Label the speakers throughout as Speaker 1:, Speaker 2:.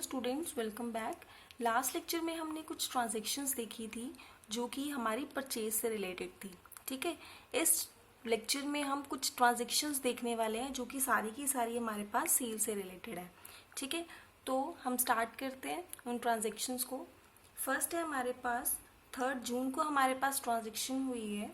Speaker 1: Hello students, welcome back. Last lecture में हमने कुछ ट्रांजैक्शंस देखी थी जो कि हमारी परचेज से रिलेटेड थी। ठीक है, इस लेक्चर में हम कुछ ट्रांजैक्शंस देखने वाले हैं जो कि सारी की सारी हमारे पास सेल से रिलेटेड है। ठीक है, तो हम स्टार्ट करते हैं उन ट्रांजैक्शंस को। फर्स्ट है हमारे पास 3 जून को हमारे पास ट्रांजैक्शन हुई है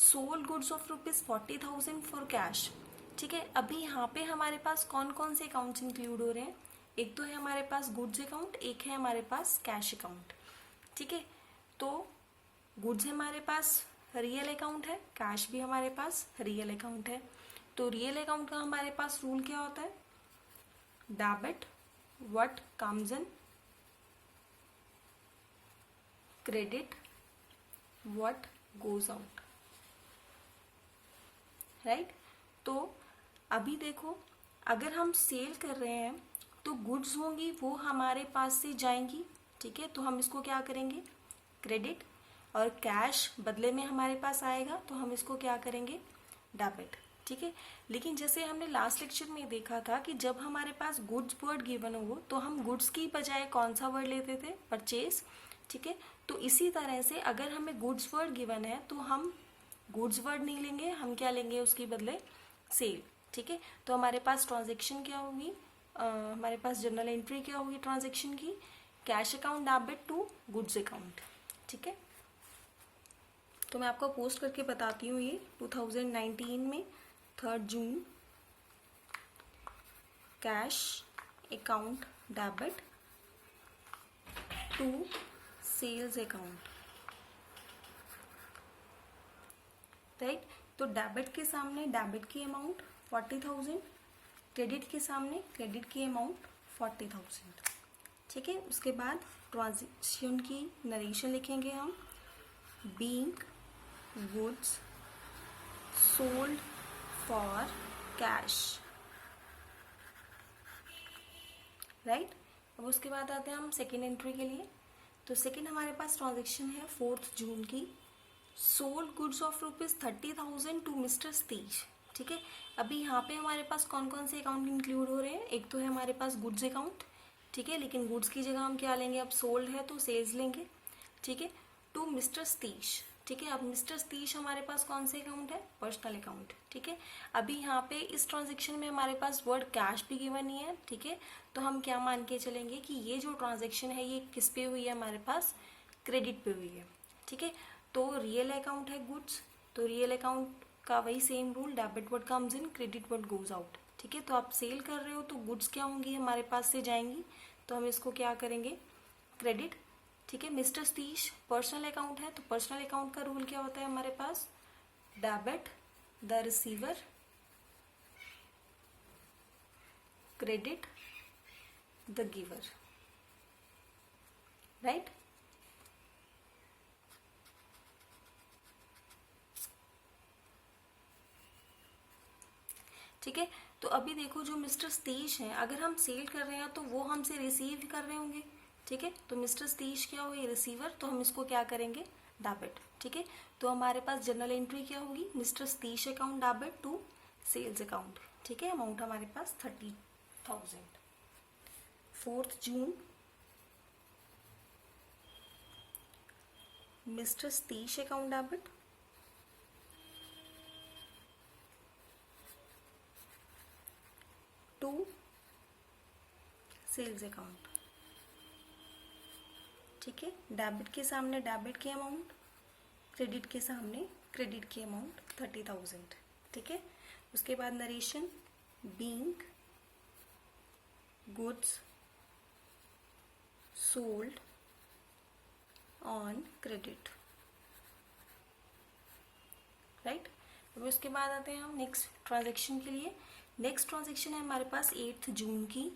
Speaker 1: sold goods of ₹40,000 for cash. ठीक है, अभी यहाँ पे हमारे पास कौन कौन से अकाउंट्स इंक्लूड हो रहे हैं? एक तो है हमारे पास गुड्स अकाउंट, एक है हमारे पास कैश अकाउंट। ठीक है, तो गुड्स हमारे पास रियल अकाउंट है, कैश भी हमारे पास रियल अकाउंट है। तो रियल अकाउंट का हमारे पास रूल क्या होता है? Debit what comes in, credit what goes out. Right, तो अभी देखो, अगर हम सेल कर रहे हैं तो गुड्स होंगी वो हमारे पास से जाएंगी। ठीक है, तो हम इसको क्या करेंगे? क्रेडिट। और कैश बदले में हमारे पास आएगा तो हम इसको क्या करेंगे? डेबिट। ठीक है, लेकिन जैसे हमने लास्ट लेक्चर में देखा था कि जब हमारे पास गुड्स वर्ड गिवन हो तो हम गुड्स की बजाय कौन सा वर्ड लेते थे? परचेज। ठीक है, तो इसी तरह से अगर हमें गुड्स वर्ड गिवन है तो हम गुड्स वर्ड नहीं लेंगे, हम क्या लेंगे उसके बदले? सेल। ठीक है, तो हमारे पास ट्रांजेक्शन क्या होगी? हमारे पास जर्नल एंट्री क्या होगी ट्रांजेक्शन की? Cash account debit to goods account. ठीक है, तो मैं आपको पोस्ट करके बताती हूँ ये 2019 में 3 June cash account debit to sales account. Right, तो डेबिट के सामने डेबिट की अमाउंट 40,000, क्रेडिट के सामने क्रेडिट की अमाउंट 40,000। ठीक है, उसके बाद ट्रांजेक्शन की नरेशन लिखेंगे हम। Being goods sold for cash. Right, अब उसके बाद आते हैं हम सेकेंड एंट्री के लिए। तो सेकेंड हमारे पास ट्रांजेक्शन है 4 जून की, sold goods of ₹30,000 to mister Satish. ठीक है, अभी यहाँ पे हमारे पास कौन कौन से अकाउंट इंक्लूड हो रहे हैं? एक तो है हमारे पास गुड्स अकाउंट। ठीक है, लेकिन गुड्स की जगह हम क्या लेंगे? अब सोल्ड है तो सेल्स लेंगे। ठीक है, टू मिस्टर सतीश। ठीक है, अब मिस्टर सतीश हमारे पास कौन से अकाउंट है? Personal account. ठीक है, अभी यहाँ पे इस ट्रांजेक्शन में हमारे पास वर्ड कैश भी गिवन नहीं है। ठीक है, तो हम क्या मान के चलेंगे कि ये जो ट्रांजेक्शन है ये किस पे हुई है? हमारे पास क्रेडिट पे हुई है। ठीक है, तो रियल अकाउंट है गुड्स, तो रियल अकाउंट का वही same rule, debit what comes in, credit what goes out. ठीक है, तो आप सेल कर रहे हो तो गुड्स क्या होंगी? हमारे पास से जाएंगी, तो हम इसको क्या करेंगे? क्रेडिट। ठीक है, मिस्टर सतीश पर्सनल अकाउंट है, तो पर्सनल अकाउंट का रूल क्या होता है हमारे पास? Debit the receiver, credit the giver. Right, ठीक है, तो अभी देखो जो मिस्टर सतीश हैं, अगर हम सेल कर रहे हैं तो वो हमसे रिसीव कर रहे होंगे। ठीक है, तो मिस्टर सतीश क्या हुई? रिसीवर, तो हम इसको क्या करेंगे? डेबिट। ठीक है, तो हमारे पास जर्नल एंट्री क्या होगी? Mister Satish account debit to sales account. ठीक है, अमाउंट हमारे पास 30,000। 4 June Mister Satish account debit to sales account. ठीक है, डेबिट के सामने डेबिट की अमाउंट, क्रेडिट के सामने क्रेडिट की अमाउंट 30,000। ठीक है, उसके बाद narration. Being goods sold on credit. Right, अब उसके बाद आते हैं हम नेक्स्ट ट्रांजेक्शन के लिए। नेक्स्ट ट्रांजेक्शन है हमारे पास 8 जून की,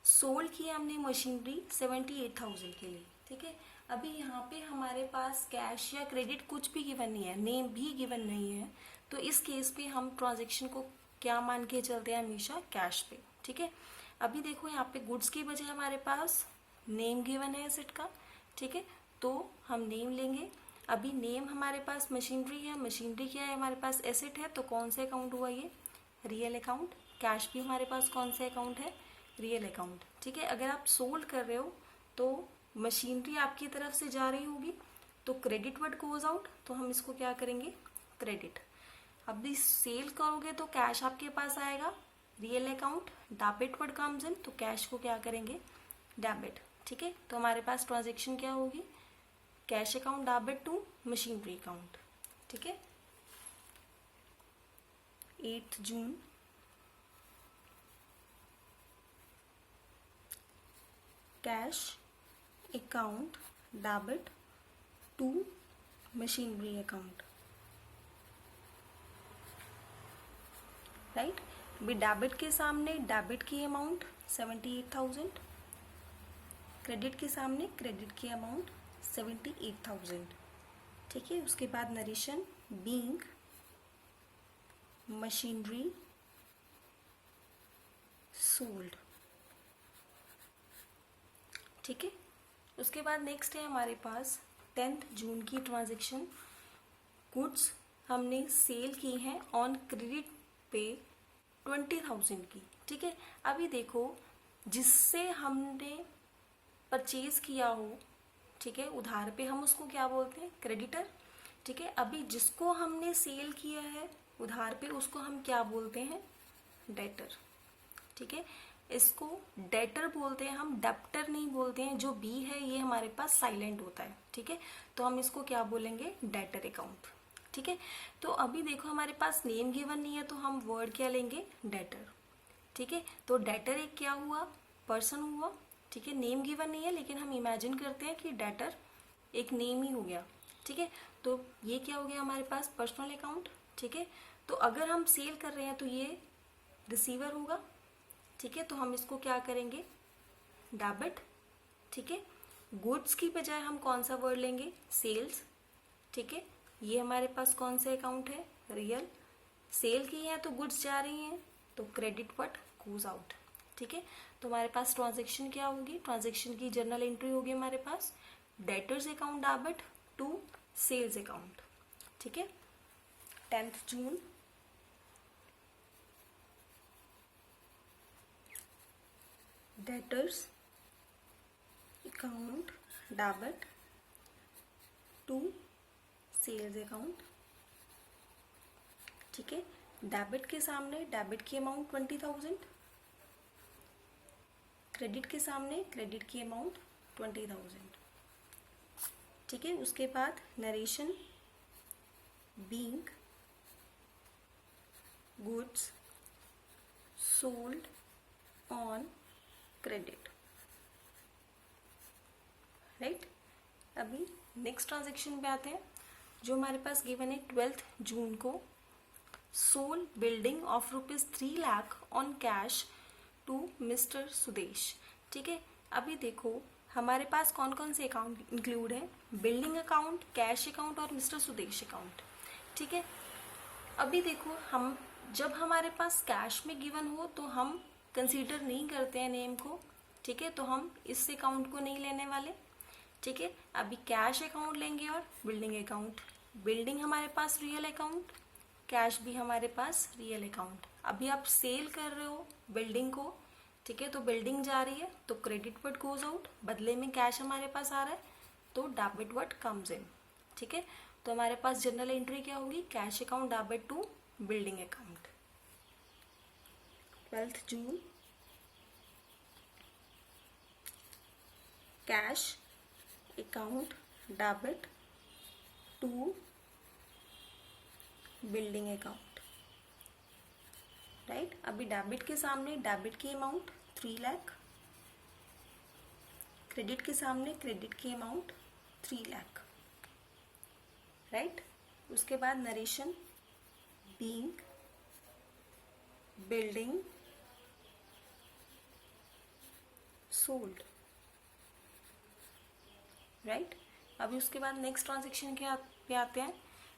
Speaker 1: सोल्ड की हमने मशीनरी 78,000 के लिए। ठीक है, अभी यहाँ पे हमारे पास कैश या क्रेडिट कुछ भी गिवन नहीं है, नेम भी गिवन नहीं है, तो इस केस पे हम ट्रांजेक्शन को क्या मान के चलते हैं? हमेशा कैश पे। ठीक है, अभी देखो यहाँ पे गुड्स की बजाय हमारे पास नेम गिवन है एसेट का। ठीक है, तो हम नेम लेंगे। अभी नेम हमारे पास मशीनरी है, मशीनरी क्या है? हमारे पास एसेट है, तो कौन से अकाउंट हुआ ये? Real account. कैश भी हमारे पास कौन से अकाउंट है? Real account. ठीक है, अगर आप सोल्ड कर रहे हो तो मशीनरी आपकी तरफ से जा रही होगी, तो क्रेडिट वर्ड गोज आउट, तो हम इसको क्या करेंगे, क्रेडिट। अब भी सेल करोगे तो कैश आपके पास आएगा, real account, debit word comes in, तो कैश को क्या करेंगे, डेबिट। ठीक है, तो हमारे पास ट्रांजेक्शन क्या होगी, cash account debit to machinery account. ठीक है, 8 June cash account debit to machinery account, right. अभी डेबिट के सामने डेबिट की अमाउंट 78,000, क्रेडिट के सामने क्रेडिट की अमाउंट 78,000। ठीक है, उसके बाद नरेशन बीइंग मशीनरी सोल्ड। ठीक है, उसके बाद नेक्स्ट है हमारे पास 10 जून की ट्रांजैक्शन। गुड्स हमने सेल की हैं ऑन क्रेडिट पे 20,000 की। ठीक है, अभी देखो जिससे हमने परचेज किया हो, ठीक है, उधार पे, हम उसको क्या बोलते हैं, क्रेडिटर। ठीक है, अभी जिसको हमने सेल किया है उधार पे उसको हम क्या बोलते हैं, डेटर। ठीक है, इसको डेटर बोलते हैं हम, डेप्टर नहीं बोलते हैं। जो बी है ये हमारे पास साइलेंट होता है। ठीक है, तो हम इसको क्या बोलेंगे, डेटर अकाउंट। ठीक है, तो अभी देखो हमारे पास नेम गिवन नहीं है तो हम वर्ड क्या लेंगे, डेटर। ठीक है, तो डेटर एक क्या हुआ, पर्सन हुआ। ठीक है, नेम गिवन नहीं है लेकिन हम इमेजिन करते हैं कि डेटर एक नेम ही हो गया। ठीक है, तो ये क्या हो गया हमारे पास, पर्सनल अकाउंट। ठीक है, तो अगर हम सेल कर रहे हैं तो ये रिसीवर होगा। ठीक है, तो हम इसको क्या करेंगे, डेबिट। ठीक है, गुड्स की बजाय हम कौन सा वर्ड लेंगे, सेल्स। ठीक है, ये हमारे पास कौन से अकाउंट है, रियल। सेल की है तो गुड्स जा रही हैं तो क्रेडिट वर्ड गोज आउट। ठीक है, तो हमारे पास ट्रांजैक्शन क्या होगी, ट्रांजैक्शन की जर्नल एंट्री होगी हमारे पास, debtors account debit to sales account. ठीक है, 10 June debtors account debit to sales account. ठीक है, डेबिट के सामने डेबिट की अमाउंट 20,000, क्रेडिट के सामने क्रेडिट की अमाउंट 20,000। ठीक है, उसके बाद narration being goods sold on credit, right. अभी नेक्स्ट ट्रांजेक्शन पे आते हैं जो हमारे पास गिवन है 12 जून को, sold building of ₹3 lakh on cash to mister Sudesh. ठीक है, अभी देखो हमारे पास कौन कौन से अकाउंट इंक्लूड है, बिल्डिंग अकाउंट, कैश अकाउंट और मिस्टर सुदेश अकाउंट। ठीक है, अभी देखो हम जब हमारे पास कैश में गिवन हो तो हम कंसीडर नहीं करते हैं नेम को। ठीक है, तो हम इस अकाउंट को नहीं लेने वाले। ठीक है, अभी कैश अकाउंट लेंगे और बिल्डिंग अकाउंट। बिल्डिंग हमारे पास रियल अकाउंट, कैश भी हमारे पास रियल अकाउंट। अभी आप सेल कर रहे हो बिल्डिंग को, ठीक है, तो बिल्डिंग जा रही है तो क्रेडिट वर्ड गोज आउट, बदले में कैश हमारे पास आ रहा है तो डेबिट वर्ड कम्स इन। ठीक है, तो हमारे पास जनरल एंट्री क्या होगी, cash account debit to building account. 12 जून cash account debit to building account, right. अभी डेबिट के सामने डेबिट की अमाउंट 3 लाख, क्रेडिट के सामने क्रेडिट की अमाउंट 3 लाख, राइट। उसके बाद narration being building sold, right. अभी उसके बाद नेक्स्ट ट्रांजेक्शन के पे आते हैं।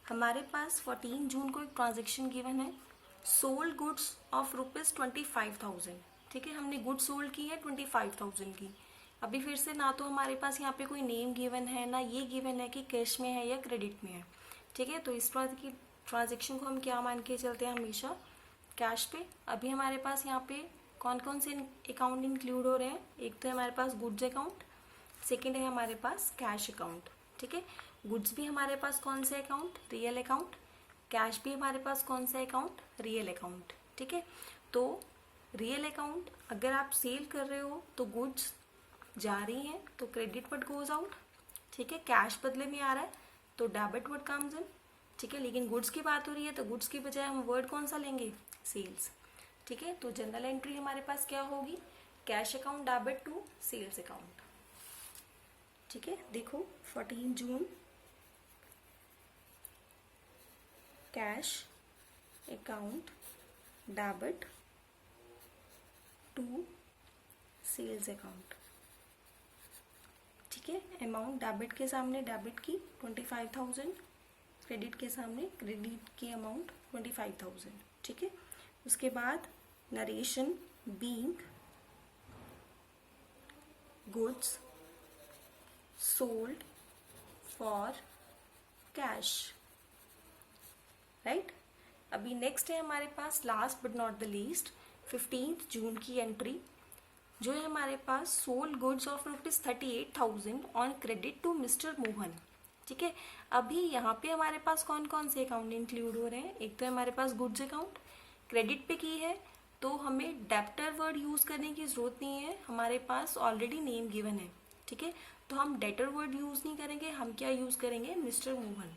Speaker 1: हमारे पास 14 जून को एक ट्रांजेक्शन गिवन है, सोल्ड गुड्स ऑफ ₹25,000। ठीक है, हमने गुड्स सोल्ड की है 25,000 की। अभी फिर से ना तो हमारे पास यहाँ पे कोई नेम गिवन है ना ये गिवन है कि कैश में है या क्रेडिट में है। ठीक है, तो इस तरह की ट्रांजेक्शन को हम क्या मान के चलते हैं, हमेशा कैश पे। अभी हमारे पास यहाँ पे कौन कौन से अकाउंट इंक्लूड हो रहे हैं? एक तो है हमारे पास गुड्स अकाउंट, सेकेंड है हमारे पास कैश अकाउंट। ठीक है, गुड्स भी हमारे पास कौन से अकाउंट? Real account. कैश भी हमारे पास कौन सा अकाउंट? Real account. ठीक है, तो रियल अकाउंट अगर आप सेल कर रहे हो तो गुड्स जा रही हैं तो क्रेडिट वर्ड गोज आउट। ठीक है, कैश बदले में आ रहा है तो डेबिट वर्ड कम्स इन। ठीक है, लेकिन गुड्स की बात हो रही है तो गुड्स की बजाय हम वर्ड कौन सा लेंगे? सेल्स। ठीक है, तो जनरल एंट्री हमारे पास क्या होगी? Cash account debit to sales account. ठीक है, देखो 14 June cash account debit to sales account. ठीक है, अमाउंट डेबिट के सामने डेबिट की 25,000, क्रेडिट के सामने क्रेडिट की अमाउंट 25,000। ठीक है, उसके बाद narration being goods sold for cash. Right, अभी नेक्स्ट है हमारे पास last but not the least 15 June की एंट्री, जो है हमारे पास sold goods of ₹38,000 on credit to Mister Mohan. ठीक है, अभी यहाँ पे हमारे पास कौन कौन से अकाउंट इंक्लूड हो रहे हैं? एक तो हमारे पास गुड्स अकाउंट, क्रेडिट पे की है तो हमें डेप्टर वर्ड यूज करने की जरूरत नहीं है, हमारे पास ऑलरेडी नेम गिवन है। ठीक है, तो हम डेटर वर्ड यूज नहीं करेंगे, हम क्या यूज करेंगे? मिस्टर मोहन।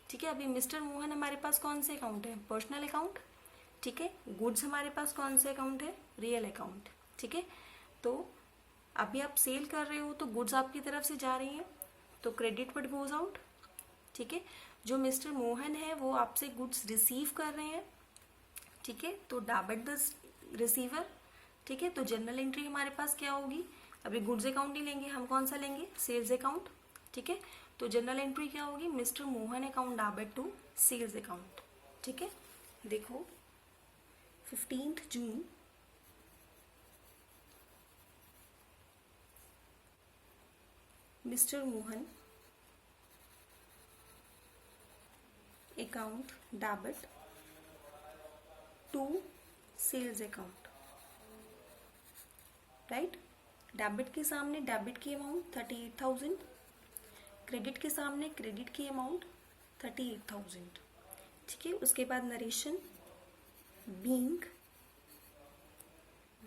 Speaker 1: ठीक है, अभी मिस्टर मोहन हमारे पास कौन से अकाउंट है? Personal account. ठीक है, गुड्स हमारे पास कौन से अकाउंट है? Real account. ठीक है, तो अभी आप सेल कर रहे हो तो गुड्स आपकी तरफ से जा रही हैं तो क्रेडिट वर्ड गोज आउट। ठीक है, जो मिस्टर मोहन है वो आपसे गुड्स रिसीव कर रहे हैं। ठीक है, तो डेबिट द रिसीवर। ठीक है, तो जनरल एंट्री हमारे पास क्या होगी? अभी गुड्स अकाउंट नहीं लेंगे, हम कौन सा लेंगे? Sales account. ठीक है, तो जनरल एंट्री क्या होगी? Mister Mohan account debit to sales account. ठीक है, देखो 15 June Mister Mohan account debit to sales account. Right, debit के सामने डेबिट की अमाउंट 38,000, क्रेडिट के सामने क्रेडिट की अमाउंट 38,000। ठीक है, उसके बाद narration being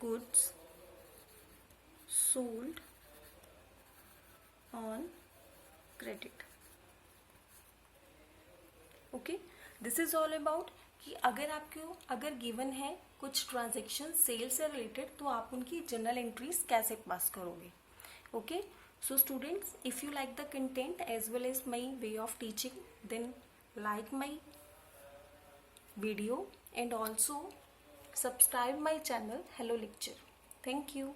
Speaker 1: goods sold on credit. Okay, this is all about कि अगर गिवन है कुछ ट्रांजेक्शन सेल से रिलेटेड तो आप उनकी जनरल एंट्रीज कैसे पास करोगे। Okay, so students, if you like the content as well as my way of teaching, then like my video and also subscribe my channel Hello Lecture. Thank you.